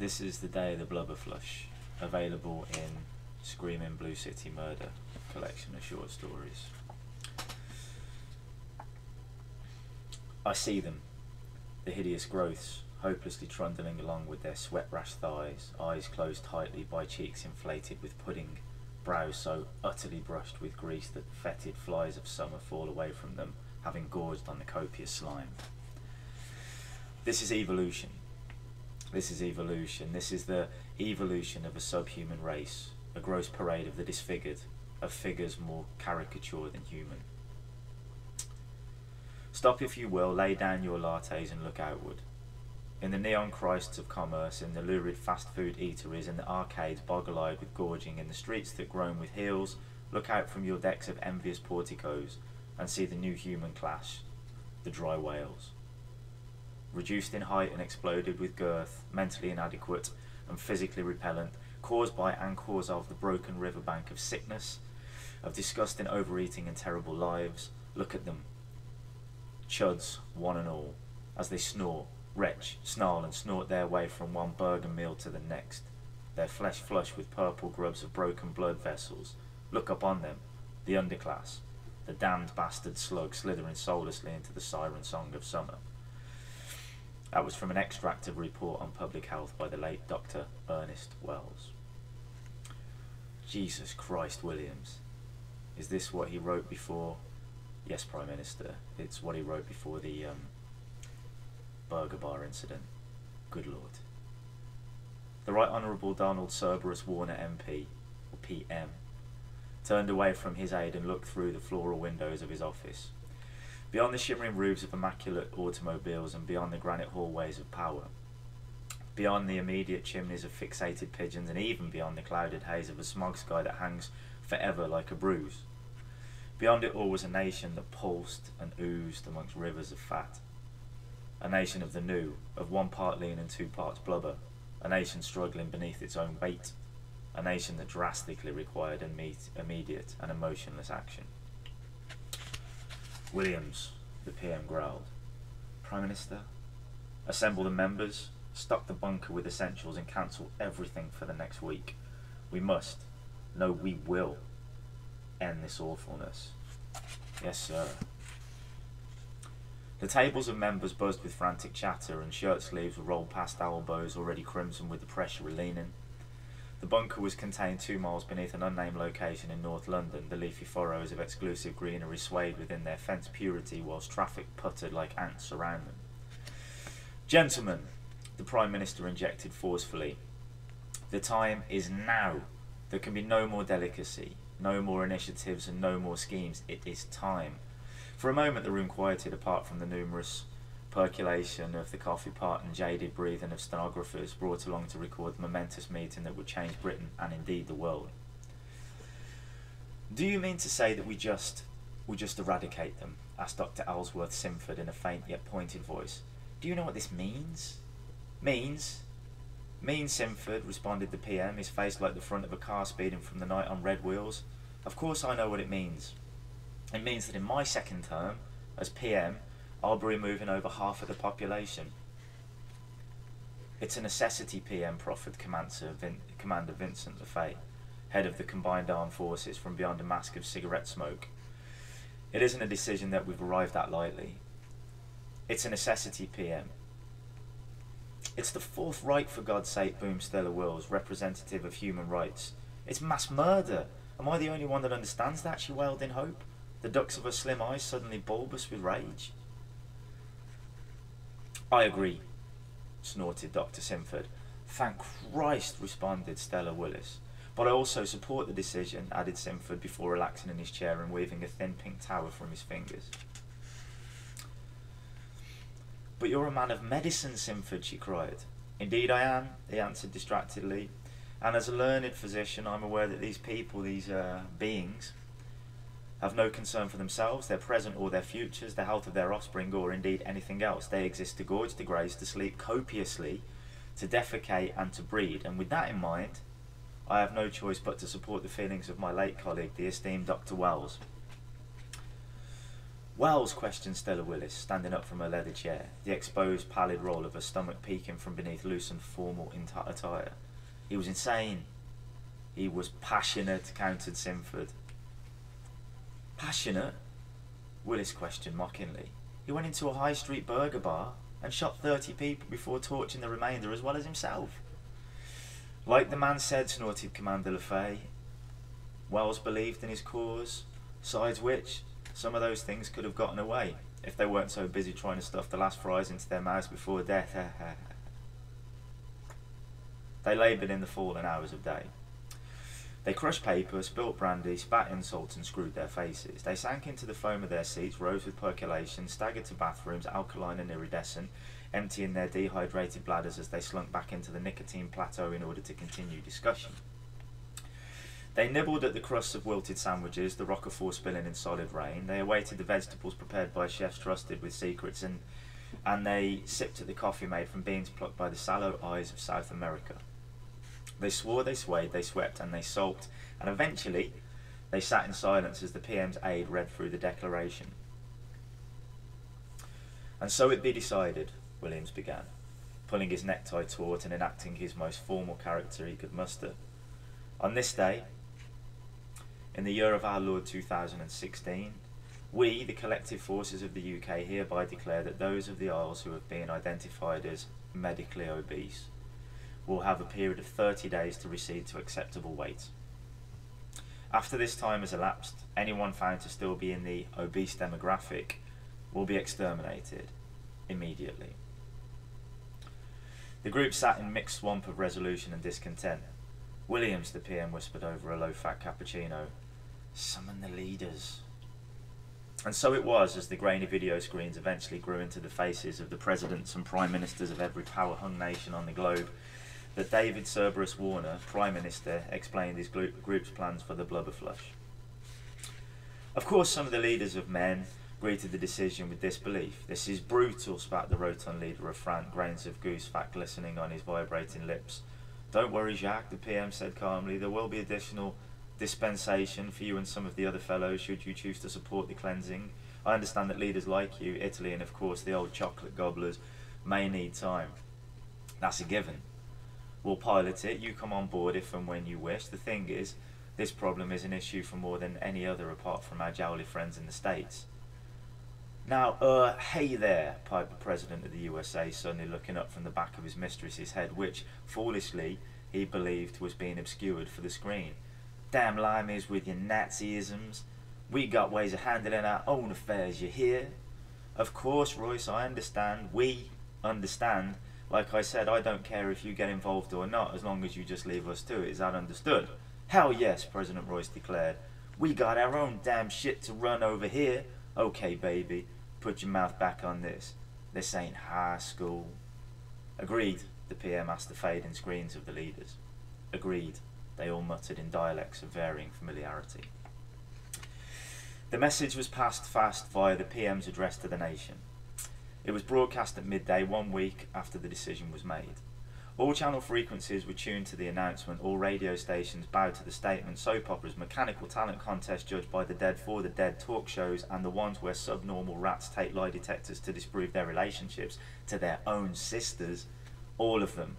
This is the day of the Blubber Flush, available in Screaming Blue City Murder collection of short stories. I see them, the hideous growths, hopelessly trundling along with their sweat-rashed thighs, eyes closed tightly by cheeks inflated with pudding, brows so utterly brushed with grease that the fetid flies of summer fall away from them, having gorged on the copious slime. This is evolution. This is evolution. This is the evolution of a subhuman race, a gross parade of the disfigured, of figures more caricature than human. Stop, if you will, lay down your lattes and look outward. In the neon Christs of commerce, in the lurid fast food eateries, in the arcades boggle-eyed with gorging, in the streets that groan with heels, look out from your decks of envious porticos and see the new human class, the dry whales. Reduced in height and exploded with girth, mentally inadequate and physically repellent, caused by and cause of the broken riverbank of sickness, of disgusting overeating and terrible lives. Look at them, chuds one and all, as they snore, retch, snarl and snort their way from one burger meal to the next, their flesh flushed with purple grubs of broken blood vessels. Look upon them, the underclass, the damned bastard slug slithering soullessly into the siren song of summer. That was from an extract of a report on public health by the late Dr. Ernest Wells. Jesus Christ, Williams. Is this what he wrote before? Yes, Prime Minister. It's what he wrote before the burger bar incident. Good Lord. The Right Honourable Donald Cerberus Warner MP, or PM, turned away from his aide and looked through the floral windows of his office. Beyond the shimmering roofs of immaculate automobiles and beyond the granite hallways of power, beyond the immediate chimneys of fixated pigeons and even beyond the clouded haze of a smog sky that hangs forever like a bruise, beyond it all was a nation that pulsed and oozed amongst rivers of fat, a nation of the new, of one part lean and two parts blubber, a nation struggling beneath its own weight, a nation that drastically required immediate and emotionless action. Williams, the PM growled. Prime Minister, assemble the members, stock the bunker with essentials and cancel everything for the next week. We must, no we will, end this awfulness. Yes, sir. The tables of members buzzed with frantic chatter and shirt sleeves were rolled past elbows already crimson with the pressure of leaning. The bunker was contained 2 miles beneath an unnamed location in North London, the leafy furrows of exclusive greenery swayed within their fenced purity whilst traffic puttered like ants around them. Gentlemen, the Prime Minister injected forcefully, the time is now. There can be no more delicacy, no more initiatives and no more schemes. It is time. For a moment the room quieted apart from the numerous percolation of the coffee pot and jaded breathing of stenographers brought along to record the momentous meeting that would change Britain and indeed the world. Do you mean to say that we just eradicate them? Asked Dr. Ellsworth Simford in a faint yet pointed voice. Do you know what this means? Means, Simford, responded the PM, his face like the front of a car speeding from the night on red wheels. Of course I know what it means. It means that in my second term as PM, I'll be removing over half of the population. It's a necessity, PM proffered Commander Vincent Lafay, head of the Combined Armed Forces, from beyond a mask of cigarette smoke. It isn't a decision that we've arrived at lightly. It's a necessity, PM. It's the Fourth Reich, for God's sake, boomed Stella Wills, representative of human rights. It's mass murder. Am I the only one that understands that? She wailed in hope, the ducts of her slim eyes suddenly bulbous with rage. I agree, snorted Dr. Simford. Thank Christ, responded Stella Willis. But I also support the decision, added Simford before relaxing in his chair and waving a thin pink tower from his fingers. But you're a man of medicine, Simford, she cried. Indeed I am, he answered distractedly. And as a learned physician, I'm aware that these people, these beings, have no concern for themselves, their present or their futures, the health of their offspring, or indeed anything else. They exist to gorge, to graze, to sleep copiously, to defecate and to breed. And with that in mind, I have no choice but to support the feelings of my late colleague, the esteemed Dr. Wells. Wells, questioned Stella Willis, standing up from her leather chair, the exposed pallid roll of her stomach peeking from beneath loosened formal attire. He was insane. He was passionate, countered Simford. Passionate? Willis questioned mockingly. He went into a high street burger bar and shot 30 people before torching the remainder as well as himself. Like the man said, snorted Commander Le Fay, Wells believed in his cause, besides which, some of those things could have gotten away if they weren't so busy trying to stuff the last fries into their mouths before death. They laboured in the fallen hours of day. They crushed paper, spilt brandy, spat insults and screwed their faces. They sank into the foam of their seats, rose with percolation, staggered to bathrooms, alkaline and iridescent, emptying their dehydrated bladders as they slunk back into the nicotine plateau in order to continue discussion. They nibbled at the crusts of wilted sandwiches, the roquefort spilling in solid rain. They awaited the vegetables prepared by chefs trusted with secrets, and they sipped at the coffee made from beans plucked by the sallow eyes of South America. They swore, they swayed, they swept, and they sulked, and eventually they sat in silence as the PM's aide read through the declaration. And so it be decided, Williams began, pulling his necktie taut and enacting his most formal character he could muster. On this day, in the year of our Lord 2016, we, the collective forces of the UK, hereby declare that those of the Isles who have been identified as medically obese will have a period of 30 days to recede to acceptable weight. After this time has elapsed, anyone found to still be in the obese demographic will be exterminated immediately. The group sat in mixed swamp of resolution and discontent. Williams, the PM whispered over a low-fat cappuccino, summon the leaders. And so it was, as the grainy video screens eventually grew into the faces of the presidents and prime ministers of every power-hung nation on the globe, that David Cerberus Warner, Prime Minister, explained his group's plans for the Blubber Flush. Of course, some of the leaders of men greeted the decision with disbelief. This is brutal, spat the rotund leader of France, grains of goose fat glistening on his vibrating lips. Don't worry, Jacques, the PM said calmly. There will be additional dispensation for you and some of the other fellows should you choose to support the cleansing. I understand that leaders like you, Italy and of course the old chocolate gobblers, may need time. That's a given. We'll pilot it, you come on board if and when you wish. The thing is, this problem is an issue for more than any other apart from our jowly friends in the States. Now, hey there, piped the President of the USA, suddenly looking up from the back of his mistress's head, which, foolishly, he believed was being obscured for the screen. Damn limeys with your Nazisms. We got ways of handling our own affairs, you hear? Of course, Royce, I understand. We understand. Like I said, I don't care if you get involved or not, as long as you just leave us to it. Is that understood? Hell yes, President Royce declared. We got our own damn shit to run over here. Okay, baby, put your mouth back on this. This ain't high school. Agreed, the PM asked the fading screens of the leaders. Agreed, they all muttered in dialects of varying familiarity. The message was passed fast via the PM's address to the nation. It was broadcast at midday 1 week after the decision was made. All channel frequencies were tuned to the announcement, all radio stations bowed to the statement, soap operas, mechanical talent contests judged by the dead for the dead, talk shows and the ones where subnormal rats take lie detectors to disprove their relationships to their own sisters, all of them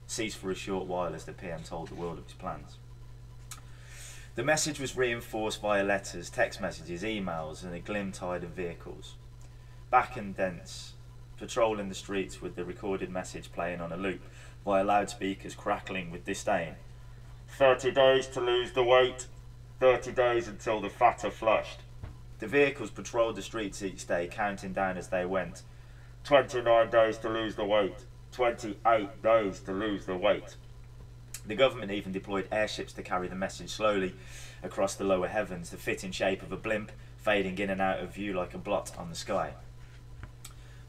ceased for a short while as the PM told the world of his plans. The message was reinforced via letters, text messages, emails and a glim tide of vehicles. Back and dense, patrolling the streets with the recorded message playing on a loop via loudspeakers crackling with disdain. 30 days to lose the weight. 30 days until the fat are flushed. The vehicles patrolled the streets each day, counting down as they went. 29 days to lose the weight. 28 days to lose the weight. The government even deployed airships to carry the message slowly across the lower heavens, the fitting shape of a blimp, fading in and out of view like a blot on the sky.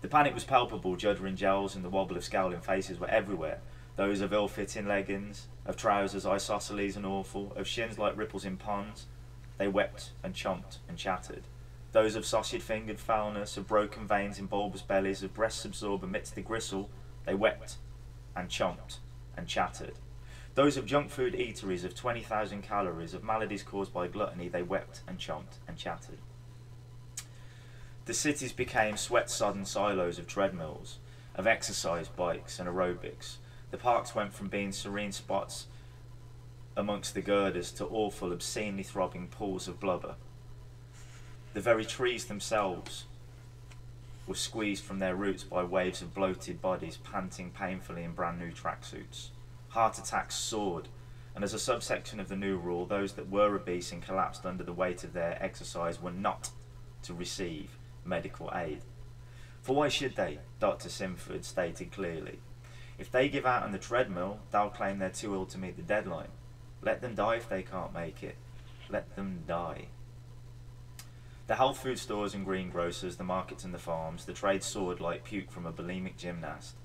The panic was palpable, juddering jowls and the wobble of scowling faces were everywhere. Those of ill-fitting leggings, of trousers isosceles and awful, of shins like ripples in ponds. They wept and chomped and chattered. Those of sausage-fingered foulness, of broken veins in bulbous bellies, of breasts absorbed amidst the gristle. They wept and chomped and chattered. Those of junk food eateries of 20,000 calories, of maladies caused by gluttony, they wept and chomped and chattered. The cities became sweat-sodden silos of treadmills, of exercise bikes and aerobics. The parks went from being serene spots amongst the girders to awful, obscenely throbbing pools of blubber. The very trees themselves were squeezed from their roots by waves of bloated bodies panting painfully in brand new tracksuits. Heart attacks soared, and as a subsection of the new rule, those that were obese and collapsed under the weight of their exercise were not to receive medical aid. For why should they? Dr. Simford stated clearly. If they give out on the treadmill, they'll claim they're too ill to meet the deadline. Let them die if they can't make it. Let them die. The health food stores and greengrocers, the markets and the farms, the trade soared like puke from a bulimic gymnast.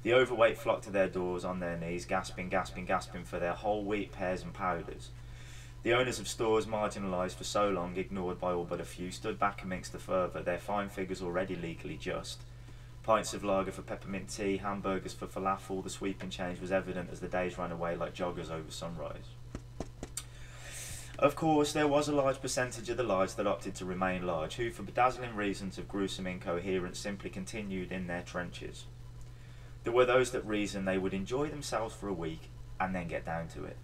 The overweight flocked to their doors on their knees, gasping, gasping, gasping for their whole wheat, pears and powders. The owners of stores, marginalised for so long, ignored by all but a few, stood back amongst the fervour, their fine figures already legally just. Pints of lager for peppermint tea, hamburgers for falafel, the sweeping change was evident as the days ran away like joggers over sunrise. Of course, there was a large percentage of the large that opted to remain large, who, for bedazzling reasons of gruesome incoherence, simply continued in their trenches. There were those that reasoned they would enjoy themselves for a week and then get down to it.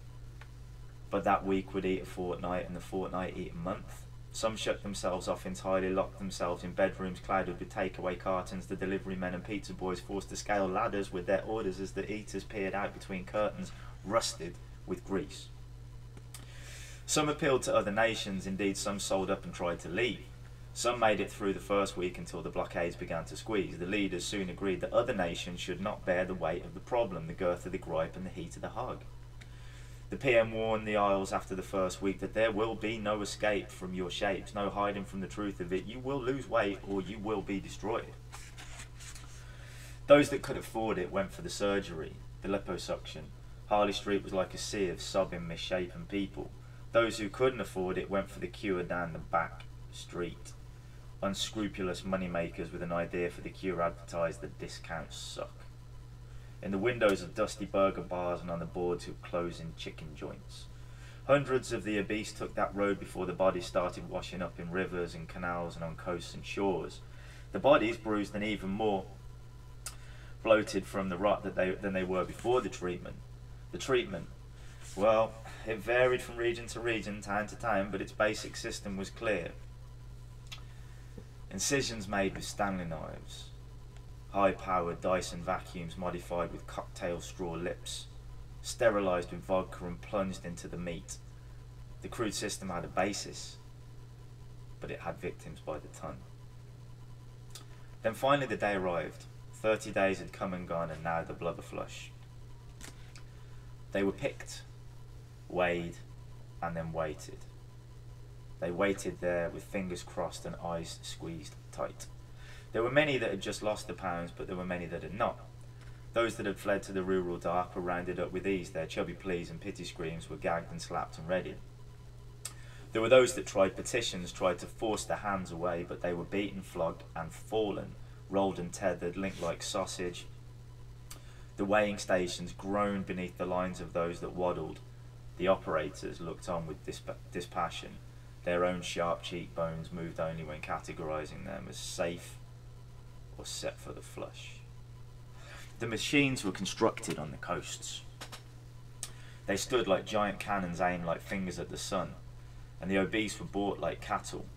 But that week would eat a fortnight, and the fortnight eat a month. Some shut themselves off entirely, locked themselves in bedrooms clouded with takeaway cartons, the delivery men and pizza boys forced to scale ladders with their orders as the eaters peered out between curtains, rusted with grease. Some appealed to other nations, indeed some sold up and tried to leave. Some made it through the first week until the blockades began to squeeze. The leaders soon agreed that other nations should not bear the weight of the problem, the girth of the gripe and the heat of the hug. The PM warned the Isles after the first week that there will be no escape from your shapes, no hiding from the truth of it. You will lose weight or you will be destroyed. Those that could afford it went for the surgery, the liposuction. Harley Street was like a sea of sobbing, misshapen people. Those who couldn't afford it went for the cure down the back street. Unscrupulous moneymakers with an idea for the cure advertised that discounts suck. In the windows of dusty burger bars and on the boards of closing chicken joints. Hundreds of the obese took that road before the bodies started washing up in rivers and canals and on coasts and shores. The bodies, bruised and even more bloated from the rot than they were before the treatment. The treatment, well, it varied from region to region, town to town, but its basic system was clear. Incisions made with Stanley knives. High-powered Dyson vacuums modified with cocktail straw lips, sterilised with vodka and plunged into the meat. The crude system had a basis, but it had victims by the ton. Then finally the day arrived. 30 days had come and gone, and now the Blubber Flush. They were picked, weighed, and then waited. They waited there with fingers crossed and eyes squeezed tight. There were many that had just lost the pounds, but there were many that had not. Those that had fled to the rural dark were rounded up with ease. Their chubby pleas and pity screams were gagged and slapped and ready. There were those that tried petitions, tried to force their hands away, but they were beaten, flogged and fallen, rolled and tethered, linked like sausage. The weighing stations groaned beneath the lines of those that waddled. The operators looked on with dispassion. Their own sharp cheekbones moved only when categorising them as safe or set for the flush. The machines were constructed on the coasts. They stood like giant cannons aimed like fingers at the sun, and the obese were bought like cattle,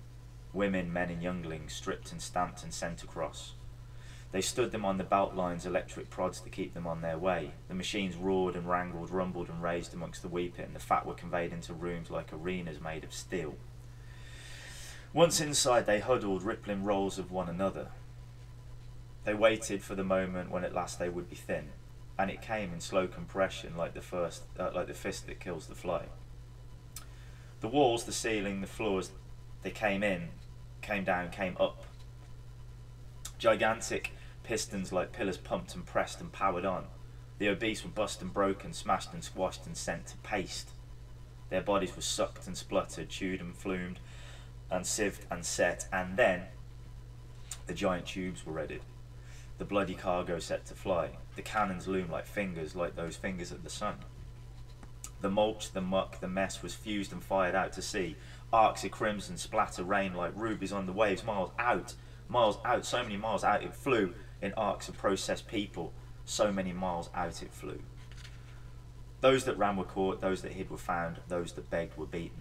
women, men and younglings, stripped and stamped and sent across. They stood them on the belt lines, electric prods to keep them on their way. The machines roared and wrangled, rumbled and raged amongst the weeping, and the fat were conveyed into rooms like arenas made of steel. Once inside they huddled, rippling rolls of one another. They waited for the moment when at last they would be thin, and it came in slow compression like the fist that kills the fly. The walls, the ceiling, the floors, they came in, came down, came up. Gigantic pistons like pillars pumped and pressed and powered on. The obese were bust and broken, smashed and squashed and sent to paste. Their bodies were sucked and spluttered, chewed and flumed, and sieved and set, and then the giant tubes were readied. The bloody cargo set to fly. The cannons loomed like those fingers at the sun. The mulch, the muck, the mess was fused and fired out to sea. Arcs of crimson splatter rain like rubies on the waves, miles out, miles out, so many miles out. It flew in arcs of processed people, so many miles out it flew. Those that ran were caught, those that hid were found, those that begged were beaten.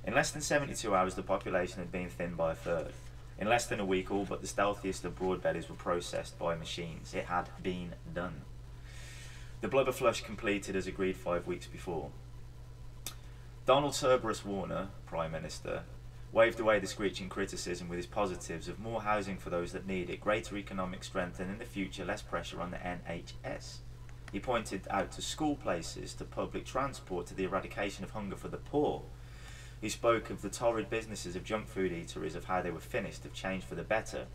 In less than 72 hours, the population had been thinned by a third. In less than a week, all but the stealthiest of broadbellies were processed by machines. It had been done. The Blubber Flush completed as agreed 5 weeks before. Donald Cerberus Warner, Prime Minister, waved away the screeching criticism with his positives of more housing for those that need it, greater economic strength, and in the future less pressure on the NHS. He pointed out to school places, to public transport, to the eradication of hunger for the poor. He spoke of the torrid businesses of junk food eateries, of how they were finished, of change for the better.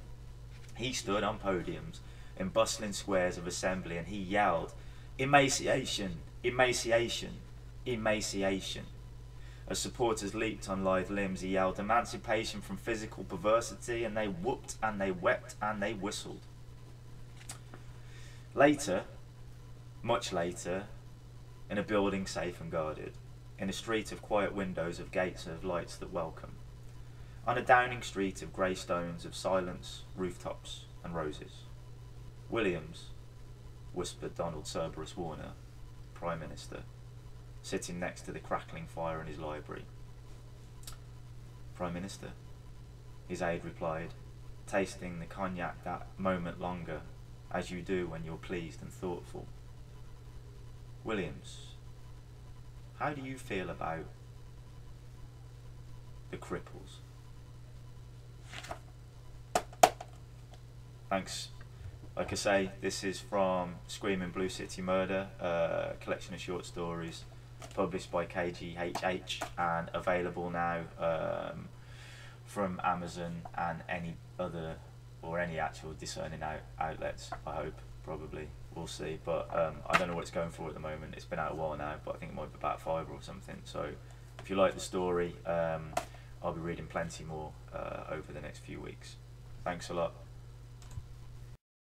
He stood on podiums in bustling squares of assembly and he yelled, "Emaciation, emaciation, emaciation." As supporters leaped on lithe limbs, he yelled, "Emancipation from physical perversity," and they whooped and they wept and they whistled. Later, much later, in a building safe and guarded, in a street of quiet windows, of gates of lights that welcome, on a Downing Street of grey stones, of silence, rooftops and roses. "Williams," whispered Donald Cerberus Warner, Prime Minister, sitting next to the crackling fire in his library. "Prime Minister," his aide replied, tasting the cognac that moment longer, as you do when you're pleased and thoughtful. "Williams, how do you feel about the cripples?" Thanks. Like I say, this is from Screaming Blue City Murder, a collection of short stories published by KGHH and available now from Amazon and any other, or any actual discerning outlets, I hope, probably. We'll see, but I don't know what it's going for at the moment. It's been out a while now, but I think it might be about 5 or something. So if you like the story, I'll be reading plenty more over the next few weeks. Thanks a lot.